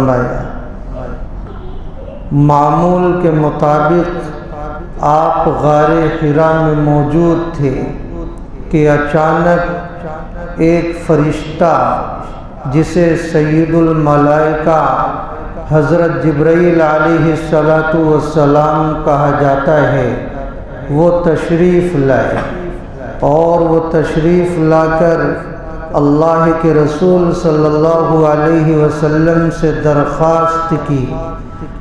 فرمایا۔ معمول کے مطابق آپ غار حرا میں موجود تھے کہ اچانک ایک فرشتہ جسے سید الملائکہ حضرت جبرائیل علیہ السلام کہا جاتا ہے، وہ تشریف لائے، اور وہ تشریف لا کر اللہ کے رسول صلی اللہ علیہ وسلم سے درخواست کی۔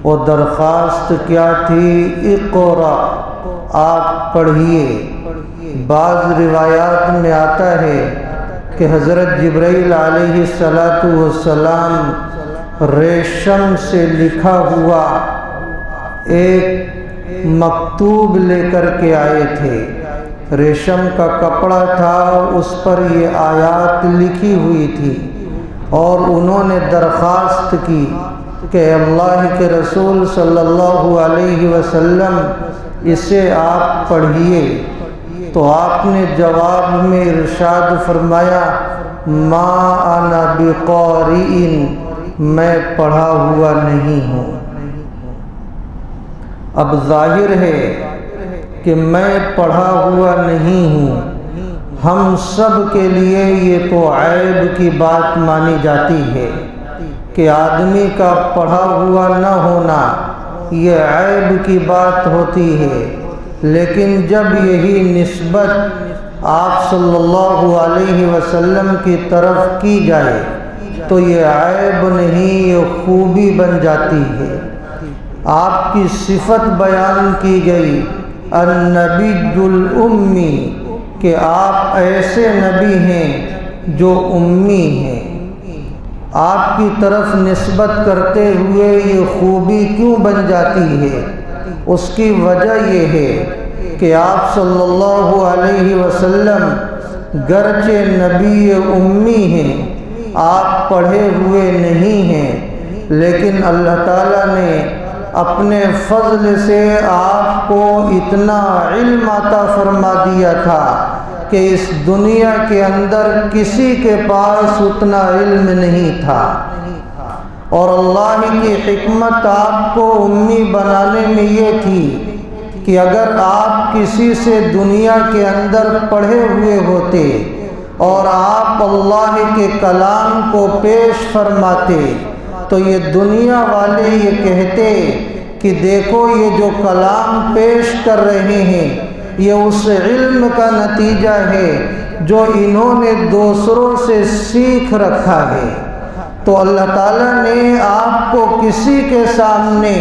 وہ درخواست کیا تھی؟ اقرا، آپ پڑھیے۔ بعض روایات میں آتا ہے کہ حضرت جبرائیل علیہ السلام ریشم سے لکھا ہوا ایک مکتوب لے کر کے آئے تھے۔ ریشم کا کپڑا تھا، اس پر یہ آیات لکھی ہوئی تھی، اور انہوں نے درخواست کی کہ اللہ کے رسول صلی اللہ علیہ وسلم اسے آپ پڑھیے۔ تو آپ نے جواب میں ارشاد فرمایا، ما انا بقارئ، میں پڑھا ہوا نہیں ہوں۔ اب ظاہر ہے کہ میں پڑھا ہوا نہیں ہوں، ہم سب کے لیے یہ تو عیب کی بات مانی جاتی ہے کہ آدمی کا پڑھا ہوا نہ ہونا یہ عیب کی بات ہوتی ہے، لیکن جب یہی نسبت آپ صلی اللہ علیہ وسلم کی طرف کی جائے تو یہ عیب نہیں، یہ خوبی بن جاتی ہے۔ آپ کی صفت بیان کی گئی، النبی الامی، کہ آپ ایسے نبی ہیں جو امی ہیں۔ آپ کی طرف نسبت کرتے ہوئے یہ خوبی کیوں بن جاتی ہے؟ اس کی وجہ یہ ہے کہ آپ صلی اللہ علیہ وسلم گرچہ نبی امی ہیں، آپ پڑھے ہوئے نہیں ہیں، لیکن اللہ تعالیٰ نے اپنے فضل سے آپ کو اتنا علم عطا فرما دیا تھا کہ اس دنیا کے اندر کسی کے پاس اتنا علم نہیں تھا، اور اللہ کی حکمت آپ کو امی بنانے میں یہ تھی کہ اگر آپ کسی سے دنیا کے اندر پڑھے ہوئے ہوتے اور آپ اللہ کے کلام کو پیش فرماتے تو یہ دنیا والے یہ کہتے کہ دیکھو یہ جو کلام پیش کر رہے ہیں یہ اس علم کا نتیجہ ہے جو انہوں نے دوسروں سے سیکھ رکھا ہے۔ تو اللہ تعالیٰ نے آپ کو کسی کے سامنے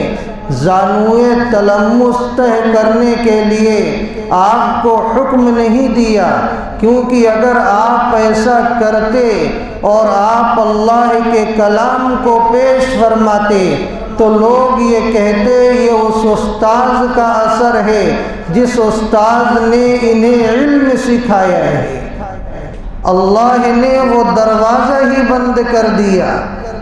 زانوئے تلمس طے کرنے کے لیے آپ کو حکم نہیں دیا، کیونکہ اگر آپ ایسا کرتے اور آپ اللہ کے کلام کو پیش فرماتے تو لوگ یہ کہتے یہ اس استاذ کا اثر ہے جس استاذ نے انہیں علم سکھایا ہے۔ اللہ نے وہ دروازہ ہی بند کر دیا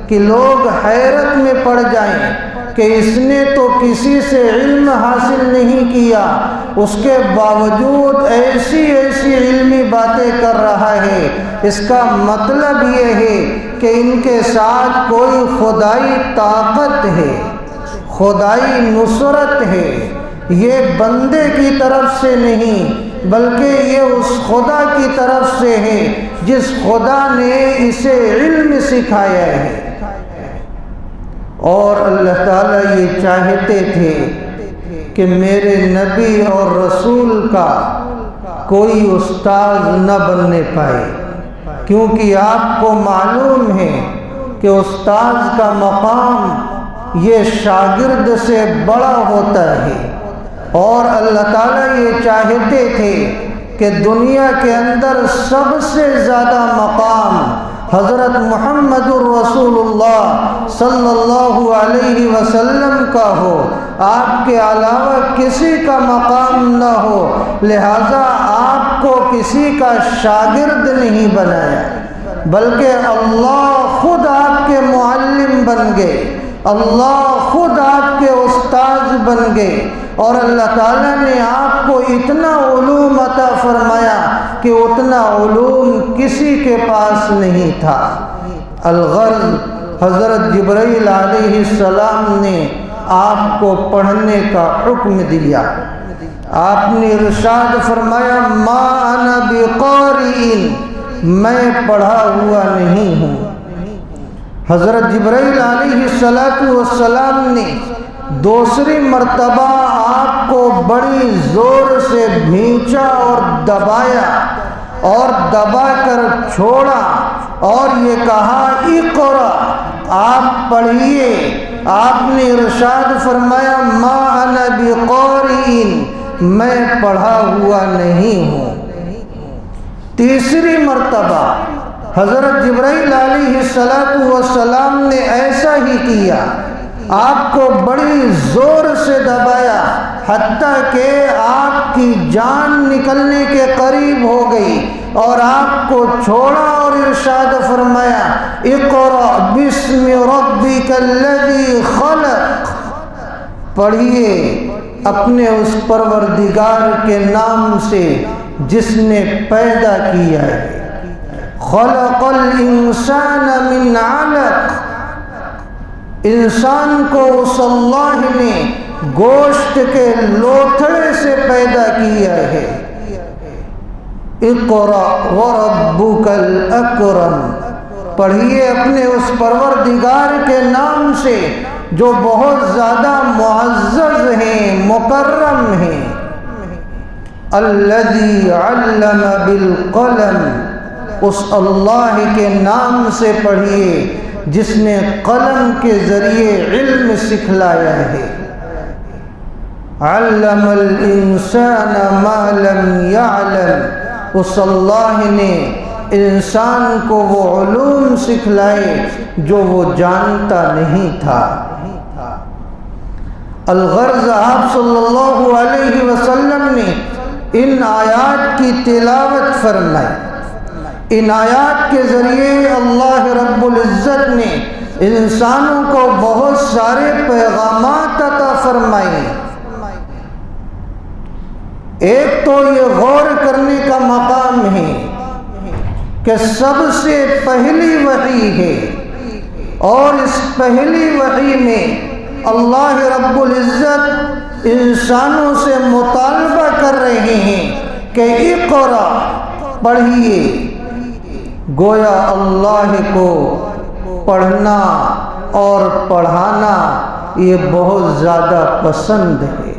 کہ لوگ حیرت میں پڑ جائیں کہ اس نے تو کسی سے علم حاصل نہیں کیا، اس کے باوجود ایسی ایسی علمی باتیں کر رہا ہے۔ اس کا مطلب یہ ہے کہ ان کے ساتھ کوئی خدائی طاقت ہے، خدائی نصرت ہے، یہ بندے کی طرف سے نہیں بلکہ یہ اس خدا کی طرف سے ہے جس خدا نے اسے علم سکھایا ہے۔ اور اللہ تعالیٰ یہ چاہتے تھے کہ میرے نبی اور رسول کا کوئی استاذ نہ بننے پائے، کیونکہ آپ کو معلوم ہے کہ استاذ کا مقام یہ شاگرد سے بڑا ہوتا ہے، اور اللہ تعالیٰ یہ چاہتے تھے کہ دنیا کے اندر سب سے زیادہ مقام حضرت محمد الرسول اللہ صلی اللہ علیہ وسلم کا ہو، آپ کے علاوہ کسی کا مقام نہ ہو، لہذا آپ کو کسی کا شاگرد نہیں بنایا بلکہ اللہ خود آپ کے معلم بن گئے، اللہ خود آپ کے استاذ بن گئے، اور اللہ تعالیٰ نے آپ کو اتنا علوم عطا فرمایا کہ اتنا علوم کسی کے پاس نہیں تھا۔ الغرض حضرت جبرائیل علیہ السلام نے آپ کو پڑھنے کا حکم دیا۔ آپ نے ارشاد فرمایا ما انا بقارئ، میں پڑھا ہوا نہیں ہوں۔ حضرت جبرائیل علیہ السلام نے دوسری مرتبہ آپ کو بڑی زور سے بھینچا اور دبایا اور دبا کر چھوڑا اور یہ کہا اقرا، آپ پڑھیے۔ آپ نے ارشاد فرمایا ما انا بقارئ، میں پڑھا ہوا نہیں ہوں۔ تیسری مرتبہ حضرت جبرائیل علیہ السلام نے ایسا ہی کیا، آپ کو بڑی زور سے دبایا حتیٰ کہ آپ کی جان نکلنے کے قریب ہو گئی اور آپ کو چھوڑا اور ارشاد فرمایا اقرأ بسم ربک الذی خلق، پڑھیے اپنے اس پروردگار کے نام سے جس نے پیدا کیا ہے۔ خلق الانسان من علق، انسان کو اس اللہ نے گوشت کے لوتھڑے سے پیدا کیا ہے۔ اقرأ وربک الاکرم، پڑھیے اپنے اس پروردگار کے نام سے جو بہت زیادہ معزز ہیں، مکرم ہیں۔ الذی علم بالقلم، اس اللہ کے نام سے پڑھیے جس نے قلم کے ذریعے علم سکھلایا ہے۔ علم الانسان ما لم یعلم، اس اللہ نے انسان کو وہ علوم سکھلائے جو وہ جانتا نہیں تھا۔ الغرض آپ صلی اللہ علیہ وسلم نے ان آیات کی تلاوت فرمائی۔ ان آیات کے ذریعے اللہ رب العزت نے انسانوں کو بہت سارے پیغامات عطا فرمائے۔ ایک تو یہ غور کرنے کا مقام ہے کہ سب سے پہلی وحی ہے اور اس پہلی وحی میں اللہ رب العزت انسانوں سے مطالبہ کر رہے ہیں کہ اقرا، پڑھیے۔ گویا اللہ کو پڑھنا اور پڑھانا یہ بہت زیادہ پسند ہے۔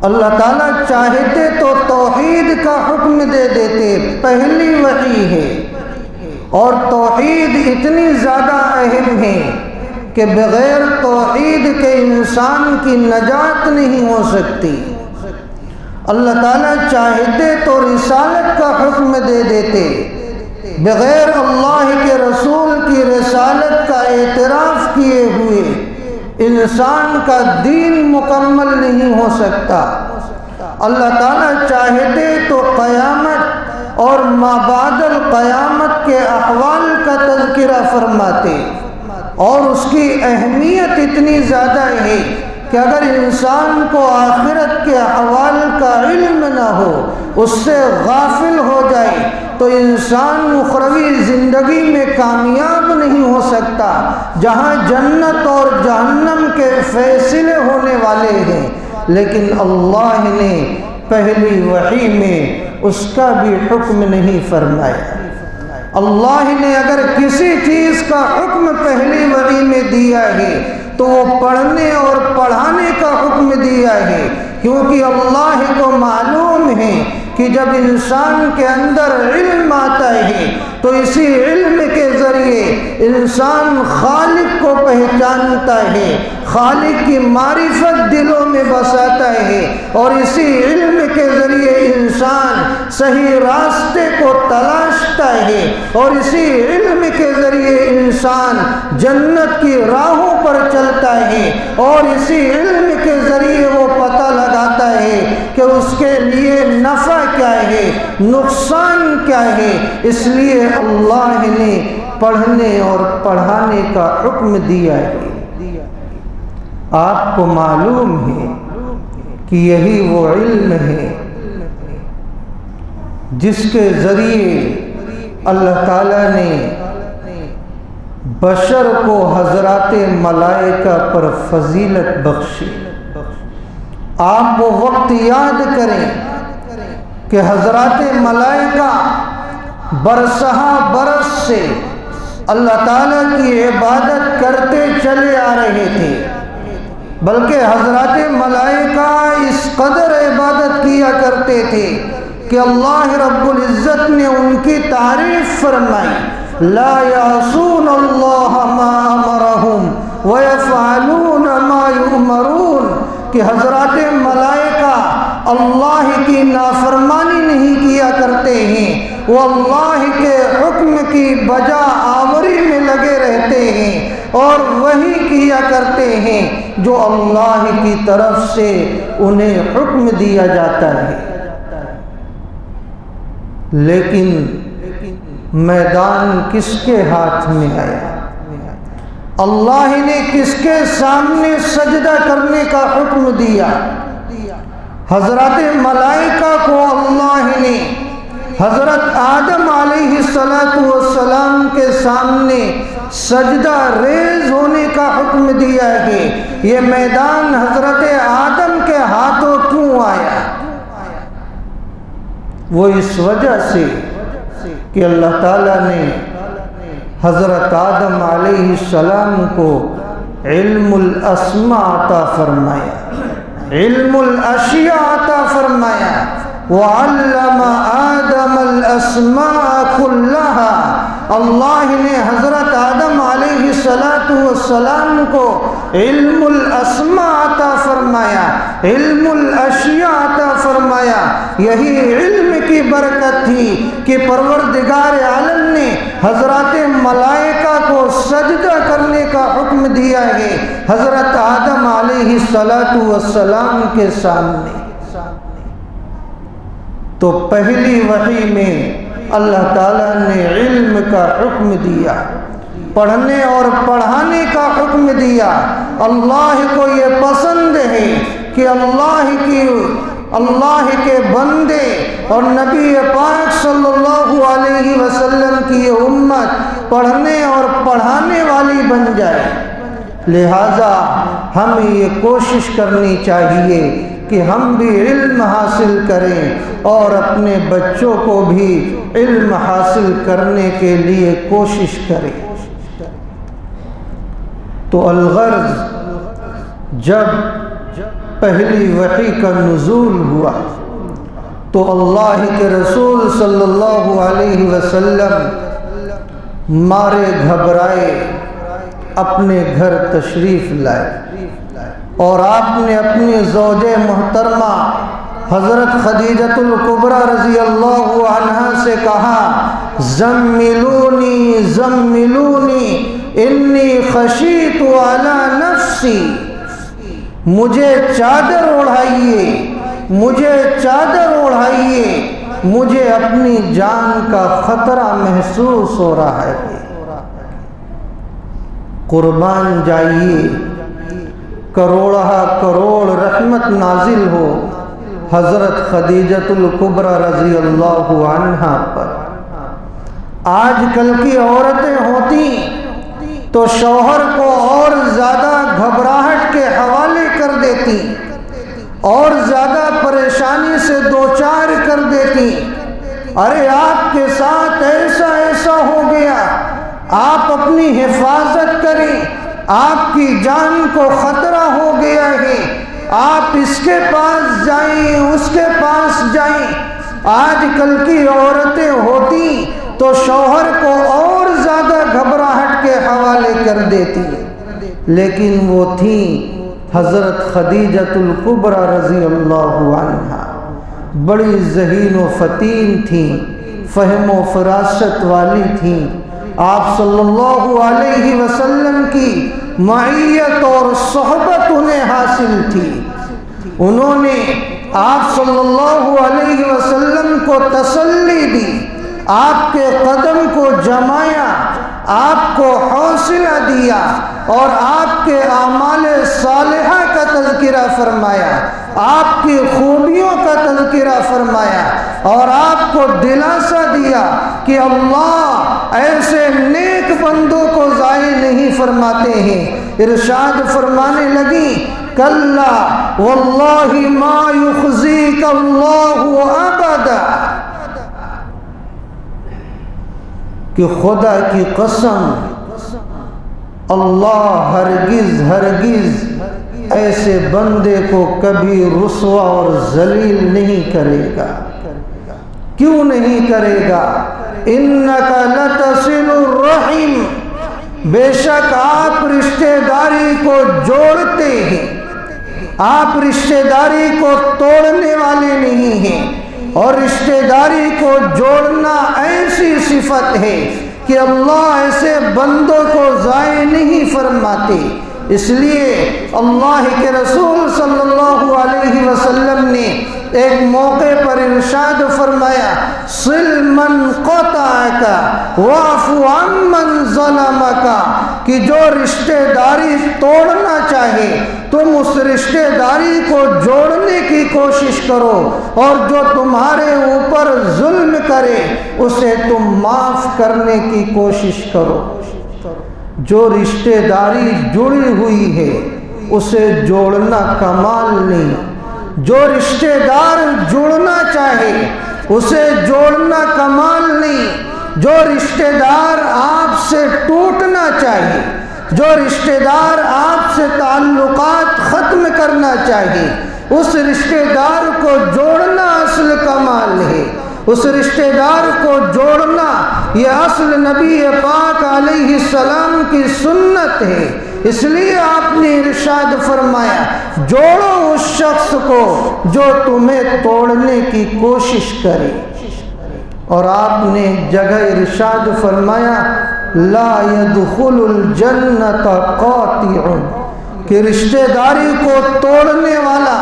اللہ تعالیٰ چاہتے تو توحید کا حکم دے دیتے، پہلی وحی ہے، اور توحید اتنی زیادہ اہم ہے کہ بغیر توحید کے انسان کی نجات نہیں ہو سکتی۔ اللہ تعالیٰ چاہتے تو رسالت کا حکم دے دیتے، بغیر اللہ کے رسول کی رسالت کا اعتراف کیے ہوئے انسان کا دین مکمل نہیں ہو سکتا۔ اللہ تعالیٰ چاہتے تو قیامت اور ما بعد القیامت کے احوال کا تذکرہ فرماتے، اور اس کی اہمیت اتنی زیادہ ہے کہ اگر انسان کو آخرت کے احوال کا علم نہ ہو، اس سے غافل ہو جائے تو انسان اخروی زندگی میں کامیاب نہیں ہو سکتا، جہاں جنت اور جہنم کے فیصلے ہونے والے ہیں۔ لیکن اللہ نے پہلی وحی میں اس کا بھی حکم نہیں فرمایا۔ اللہ نے اگر کسی چیز کا حکم پہلی وحی میں دیا ہے تو وہ پڑھنے اور پڑھانے کا حکم دیا ہے، کیونکہ اللہ کو معلوم ہے کہ جب انسان کے اندر علم آتا ہے تو اسی علم کے ذریعے انسان خالق کو پہچانتا ہے، خالق کی معرفت دلوں میں بساتا ہے، اور اسی علم کے ذریعے انسان صحیح راستے کو تلاشتا ہے، اور اسی علم کے ذریعے انسان جنت کی راہوں پر چلتا ہے، اور اسی علم کے ذریعے وہ پتہ لگاتا ہے کہ اس کے لیے نفع کیا ہے، نقصان کیا ہے۔ اس لیے اللہ نے پڑھنے اور پڑھانے کا حکم دیا ہے۔ آپ کو معلوم ہے کہ یہی وہ علم ہے جس کے ذریعے اللہ تعالیٰ نے بشر کو حضرات ملائکہ پر فضیلت بخشی۔ آپ وہ وقت یاد کریں کہ حضرات ملائکہ برسہا برس سے اللہ تعالیٰ کی عبادت کرتے چلے آ رہے تھے، بلکہ حضرات ملائکہ اس قدر عبادت کیا کرتے تھے کہ اللہ رب العزت نے ان کی تعریف فرمائی، لا یعصون اللہ ما امرہم ویفعلون ما یؤمرون، کہ حضرات ملائکہ اللہ کی نافرمانی نہیں کیا کرتے ہیں، وہ اللہ کے حکم کی بجا آوری میں لگے رہتے ہیں اور وہی کیا کرتے ہیں جو اللہ کی طرف سے انہیں حکم دیا جاتا ہے۔ لیکن میدان کس کے ہاتھ میں آیا؟ اللہ نے کس کے سامنے سجدہ کرنے کا حکم دیا؟ حضرات ملائکہ کو اللہ نے حضرت آدم علیہ السلام کے سامنے سجدہ ریز ہونے کا حکم دیا ہے۔ یہ میدان حضرت آدم کے ہاتھوں کیوں آیا؟ وہ اس وجہ سے کہ اللہ تعالیٰ نے حضرت آدم علیہ السلام کو علم الاسماء عطا فرمایا، علم الاشیاء عطا فرمایا، وعلم آدم الاسماء كلها، اللہ نے حضرت آدم علیہ السلام کو علم الاسماء عطا فرمایا، علم الاشیاء عطا فرمایا۔ یہی علم کی برکت تھی کہ پروردگار عالم نے حضرات ملائکہ کو سجدہ کرنے کا حکم دیا ہے حضرت آدم علیہ السلام کے سامنے۔ تو پہلی وحی میں اللہ تعالیٰ نے علم کا حکم دیا، پڑھنے اور پڑھانے کا حکم دیا۔ اللہ کو یہ پسند ہے کہ اللہ کے بندے اور نبی پاک صلی اللہ علیہ وسلم کی یہ امت پڑھنے اور پڑھانے والی بن جائے۔ لہٰذا ہمیں یہ کوشش کرنی چاہیے کہ ہم بھی علم حاصل کریں اور اپنے بچوں کو بھی علم حاصل کرنے کے لیے کوشش کریں۔ تو الغرض جب پہلی وحی کا نزول ہوا تو اللہ کے رسول صلی اللہ علیہ وسلم مارے گھبرائے اپنے گھر تشریف لائے اور آپ نے اپنی زوج محترمہ حضرت خدیجۃ الکبریٰ رضی اللہ عنہا سے کہا، زملونی زملونی انی خشیت علی نفسی، مجھے چادر اوڑھائیے، مجھے چادر اوڑھائیے، مجھے اپنی جان کا خطرہ محسوس ہو رہا ہے۔ قربان جائیے، کروڑہ کروڑ رحمت نازل ہو حضرت خدیجۃ الکبریٰ رضی اللہ عنہا پر۔ آج کل کی عورتیں ہوتی تو شوہر کو اور زیادہ گھبراہٹ کے حوالے کر دیتی، اور زیادہ پریشانی سے دوچار کر دیتی۔ ارے آپ کے ساتھ ایسا ایسا ہو گیا، آپ اپنی حفاظت کریں، آپ کی جان کو خطرہ ہو گیا ہے، آپ اس کے پاس جائیں، اس کے پاس جائیں۔ آج کل کی عورتیں ہوتی تو شوہر کو اور زیادہ گھبراہٹ کے حوالے کر دیتی، لیکن وہ تھیں حضرت خدیجۃ الکبریٰ رضی اللہ عنہا، بڑی ذہین و فطین تھیں، فہم و فراست والی تھیں۔ آپ صلی اللہ علیہ وسلم کی معیت اور صحبت انہیں حاصل تھی۔ انہوں نے آپ صلی اللہ علیہ وسلم کو تسلی دی، آپ کے قدم کو جمایا، آپ کو حوصلہ دیا اور آپ کے اعمال صالحہ کا تذکرہ فرمایا، آپ کی خوبیوں کا تذکرہ فرمایا۔ اور آپ کو دلاسا دیا کہ اللہ ایسے نیک بندوں کو ضائع نہیں فرماتے ہیں۔ ارشاد فرمانے لگی کلا واللہ ما یخزیک اللہ ابدا، کہ خدا کی قسم اللہ ہرگز ہرگز ایسے بندے کو کبھی رسوا اور ذلیل نہیں کرے گا۔ کیوں نہیں کرے گا؟ انک لتصل الرحم، بے شک آپ رشتہ داری کو جوڑتے ہیں، آپ رشتہ داری کو توڑنے والے نہیں ہیں، اور رشتہ داری کو جوڑنا ایسی صفت ہے کہ اللہ ایسے بندوں کو ضائع نہیں فرماتے۔ اس لیے اللہ کے رسول صلی اللہ علیہ وسلم نے ایک موقع پر ارشاد فرمایا صل من قطعک واعف عمن ظلمک، کہ جو رشتہ داری توڑنا چاہے تم اس رشتہ داری کو جوڑنے کی کوشش کرو، اور جو تمہارے اوپر ظلم کرے اسے تم معاف کرنے کی کوشش کرو۔ جو رشتہ داری جڑی ہوئی ہے اسے جوڑنا کمال نہیں، جو رشتہ دار جڑنا چاہے اسے جوڑنا کمال نہیں، جو رشتہ دار آپ سے ٹوٹنا چاہے، جو رشتہ دار آپ سے تعلقات ختم کرنا چاہے، اس رشتہ دار کو جوڑنا اصل کمال ہے۔ اس رشتہ دار کو جوڑنا یہ اصل نبی پاک علیہ السلام کی سنت ہے۔ اس لیے آپ نے ارشاد فرمایا جوڑو اس شخص کو جو تمہیں توڑنے کی کوشش کرے، اور آپ نے جگہ ارشاد فرمایا لا يدخل الجنت قاطع، کہ رشتہ داری کو توڑنے والا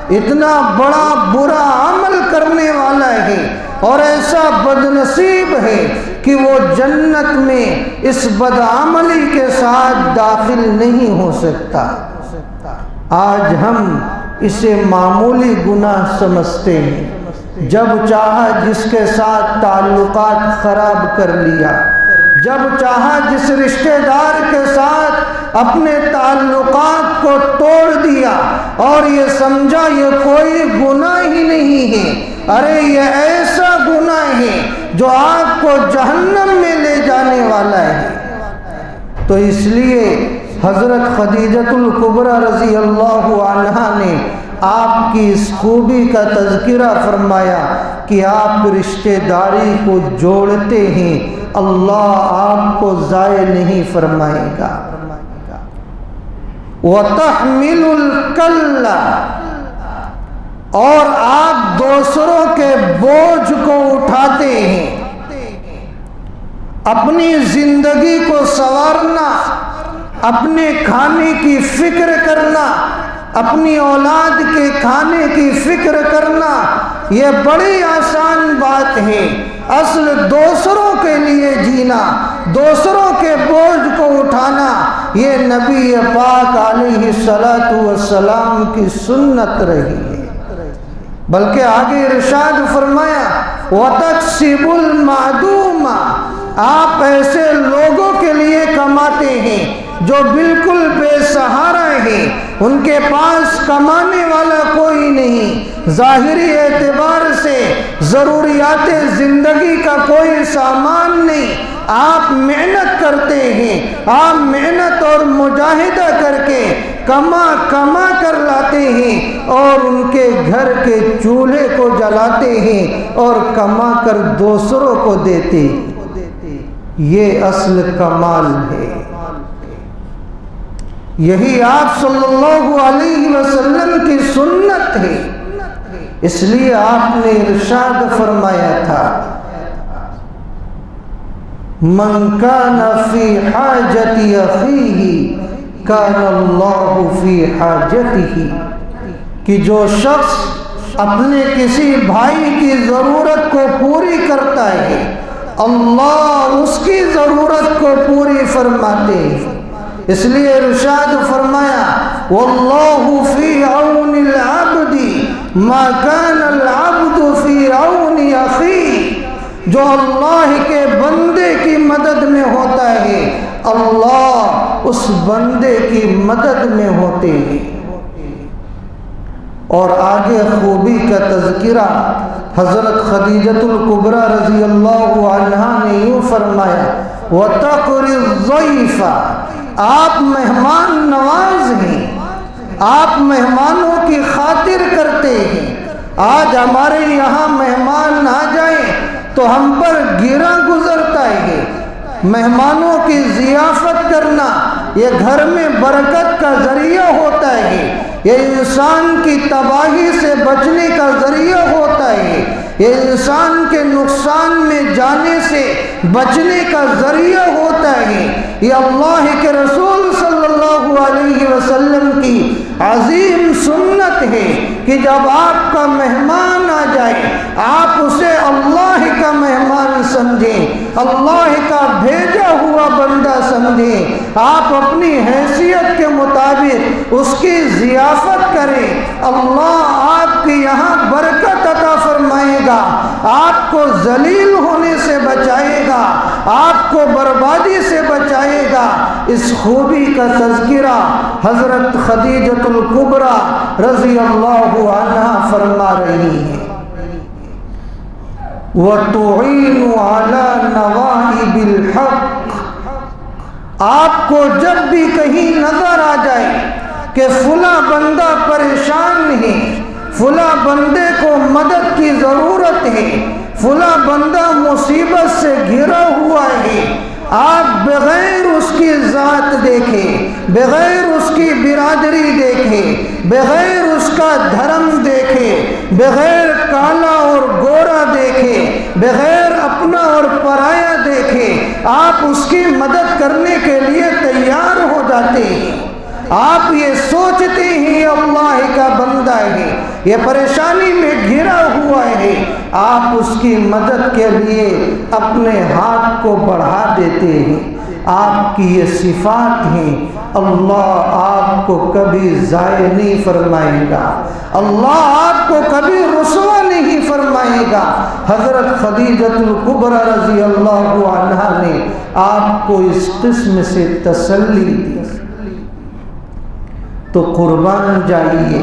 اتنا بڑا برا عمل کرنے والا ہے اور ایسا بدنصیب ہے کہ وہ جنت میں اس بدعملی کے ساتھ داخل نہیں ہو سکتا۔ آج ہم اسے معمولی گناہ سمجھتے ہیں، جب چاہا جس کے ساتھ تعلقات خراب کر لیا، جب چاہا جس رشتہ دار کے ساتھ اپنے تعلقات کو توڑ دیا اور یہ سمجھا یہ کوئی گناہ ہی نہیں ہے۔ ارے یہ ایسا گناہ ہے جو آپ کو جہنم میں لے جانے والا ہے۔ تو اس لیے حضرت خدیجۃ الکبریٰ رضی اللہ عنہا نے آپ کی اس خوبی کا تذکرہ فرمایا کہ آپ رشتہ داری کو جوڑتے ہیں، اللہ آپ کو ضائع نہیں فرمائے گا۔ وَتَحْمِلُ الْكَلَّ، اور آپ دوسروں کے بوجھ کو اٹھاتے ہیں۔ اپنی زندگی کو سنوارنا، اپنے کھانے کی فکر کرنا، اپنی اولاد کے کھانے کی فکر کرنا یہ بڑی آسان بات ہے۔ اصل دوسروں کے لیے جینا، دوسروں کے بوجھ کو اٹھانا یہ نبی پاک علیہ السلام کی سنت رہی ہے۔ بلکہ آگے ارشاد فرمایا وَتَكْسِبُ الْمَعْدُومَ، آپ ایسے لوگوں کے لیے کماتے ہیں جو بالکل بے سہارا ہیں، ان کے پاس کمانے والا کوئی نہیں، ظاہری اعتبار سے ضروریات زندگی کا کوئی سامان نہیں، آپ محنت کرتے ہیں، آپ محنت اور مجاہدہ کر کے کما کر لاتے ہیں اور ان کے گھر کے چولہے کو جلاتے ہیں اور کما کر دوسروں کو دیتے ہیں۔ یہ اصل کمال ہے۔ یہی آپ صلی اللہ علیہ وسلم کی سنت ہے۔ اس لیے آپ نے ارشاد فرمایا تھا من کان فی حاجت اخیہ کان اللہ فی حاجتہ، کہ جو شخص اپنے کسی بھائی کی ضرورت کو پوری کرتا ہے اللہ اس کی ضرورت کو پوری فرماتے ہیں۔ اس لیے ارشاد فرمایا واللہ فی عون العبد ما کان العبد فی عون اخی، جو اللہ کے بندے کی مدد میں ہوتا ہے اللہ اس بندے کی مدد میں ہوتے ہیں۔ اور آگے خوبی کا تذکرہ حضرت خدیجۃ الکبریٰ رضی اللہ عنہا نے یوں فرمایا، وَتَقْرِ الضَّيْفَ، آپ مہمان نواز ہیں، آپ مہمانوں کی خاطر کرتے ہیں۔ آج ہمارے یہاں مہمان آ جائیں تو ہم پر گرا گزرتا ہے۔ مہمانوں کی ضیافت کرنا یہ گھر میں برکت کا ذریعہ ہوتا ہے، یہ انسان کی تباہی سے بچنے کا ذریعہ ہوتا ہے، یہ انسان کے نقصان میں جانے سے بچنے کا ذریعہ ہوتا ہے۔ یہ اللہ کے رسول صلی اللہ علیہ وسلم کی عظیم سنت ہے کہ جب آپ کا مہمان آ جائے آپ اسے اللہ کا مہمان سمجھیں، اللہ کا بھیجا ہوا بندہ سمجھیں، آپ اپنی حیثیت کے مطابق اس کی ضیافت کریں، اللہ آپ کے یہاں برکت عطا فرمائے گا، آپ کو ذلیل ہونے سے بچائے گا، آپ کو بربادی سے بچائے گا۔ اس خوبی کا تذکرہ حضرت خدیجۃ الکبریٰ رضی اللہ عنہا فرما رہی ہیں۔ وَتُعِينُ عَلَى نَوَائِبِ الْحَقِّ، آپ کو جب بھی کہیں نظر آ جائے کہ فلاں بندہ پریشان ہے، فلاں بندے کو مدد کی ضرورت ہے، فلاں بندہ مصیبت سے گھرا ہوا ہے، آپ بغیر اس کی ذات دیکھیں، بغیر اس کی برادری دیکھیں، بغیر اس کا دھرم دیکھیں، بغیر کالا اور گورا دیکھیں، بغیر اپنا اور پرایا دیکھیں، آپ اس کی مدد کرنے کے لیے تیار ہو جاتے ہیں۔ آپ یہ سوچتے ہیں اللہ کا بندہ ہے، یہ پریشانی میں گھرا ہوا ہے، آپ اس کی مدد کے لیے اپنے ہاتھ کو بڑھا دیتے ہیں۔ آپ کی یہ صفات ہیں، اللہ آپ کو کبھی ضائع نہیں فرمائے گا، اللہ آپ کو کبھی رسوا نہیں فرمائے گا۔ حضرت خدیجۃ الکبریٰ رضی اللہ عنہا نے آپ کو اس قسم سے تسلی دی۔ تو قربان جائیے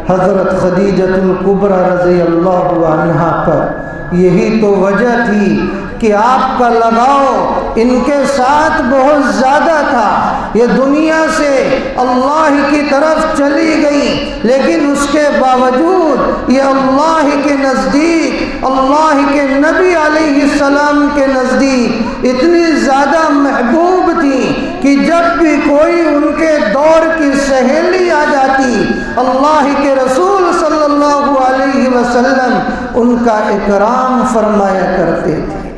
حضرت خدیجۃ الکبریٰ رضی اللہ عنہا پر یہی تو وجہ تھی کہ آپ کا لگاؤ ان کے ساتھ بہت زیادہ تھا۔ یہ دنیا سے اللہ کی طرف چلی گئی، لیکن اس کے باوجود یہ اللہ کے نزدیک، اللہ کے نبی علیہ السلام کے نزدیک اتنی زیادہ محبوب تھی کہ جب بھی کوئی ان کے دور کی سہیلی آ جاتی، اللہ کے رسول صلی اللہ علیہ وسلم ان کا اکرام فرمایا کرتے تھے۔